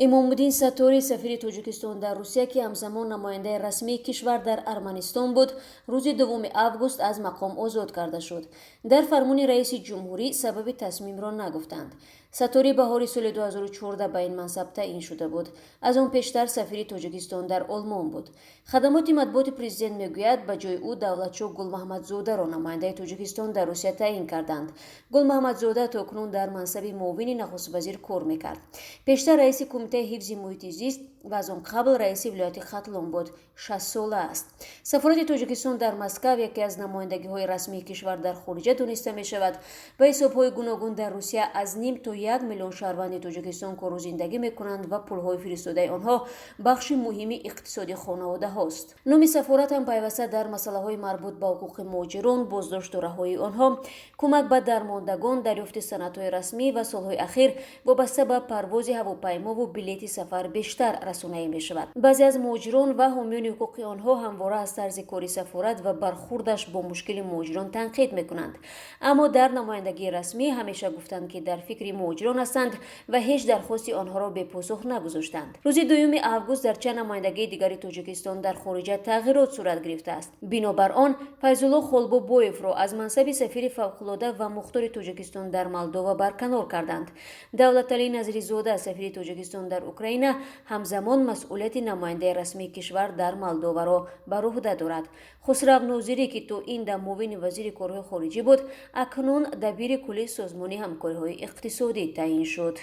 имомуддин Сатори, сафири Тоҷикистон дар Русия, ки ҳамзамон намояндаи расмии кишвар дар Арманистон буд, рӯзи 2 август аз мақом озод карда шуд. Дар фармони раиси ҷумҳурӣ сабаби тасмимро нагуфтанд. Сатори баҳори соли 2014 ба ин мансаб таъин шуда буд. Аз он пештар сафири Тоҷикистон дар Олмон буд. Хадамоти матбуоти президент мегӯяд, ба ҷои ӯ Давлатшоҳ Гулмаҳмадзодаро намояндаи Тоҷикистон дар Русия таъин карданд. Гулмаҳмадзода токунун дар мансаби муовини нахуствазир кор мекард. Пештар раиси кумитаи ҳифзи муҳити зист ва аз он қабл раиси вилояти Хатлон буд. 60 сола аст. Сафорати Тоҷикистон дар Москав яке аз намояндагиҳои расмии кишвар дар хориҷа дониста мешавад. Ба ҳисобҳои гуногун дар Русия аз ним то 1 миллион шаҳрванди Тоҷикистон кору зиндагӣ мекунанд ва пулҳои фиристодаи онҳо бахши муҳими иқтисоди хонаводаҳост. номи сафорат ҳам пайваста дар масъалаҳои марбут ба ҳуқуқи муҳоҷирон, боздошту раҳоии онҳо, кӯмак ба дармондагон, дарёфти санадҳои расмӣ ва солҳои ахир вобаста ба парвози ҳавопаймову билети сафар бештар расонаӣ мешавад. баъзе аз муҳоҷирон ва ҳомиёни ҳуқуқи онҳо ҳамвора аз тарзи кори сафорат ва бархурдаш бо мушкили муҳоҷирон танқид мекунанд. Аммо дар намояндагии расмӣ ҳамеша гуфтанд, ки дар фикри муҳоҷирон ҳастанд ва ҳеҷ дархости онҳоро бепосух нагузоштанд. рӯзи 2 август дар чанд намояндагии дигари Тоҷикистон дар хориҷа тағйирот сурат гирифтааст. бинобар он Файзулло Холбобоевро аз мансаби сафири фавқулода ва мухтори Тоҷикистон дар Молдова барканор карданд. Давлаталӣ Назризода, сафири Тоҷикистон дар Украина, ҳамзамон масъулияти намояндаи расмии кишвар дар Молдоваро бар уҳда дорад. Хусрав Нозирӣ, ки то ин дам муовини вазири корҳои хориҷӣ буд, акнун дабири куллии созмони ҳамкориҳои иқтисодӣ таъин шуд.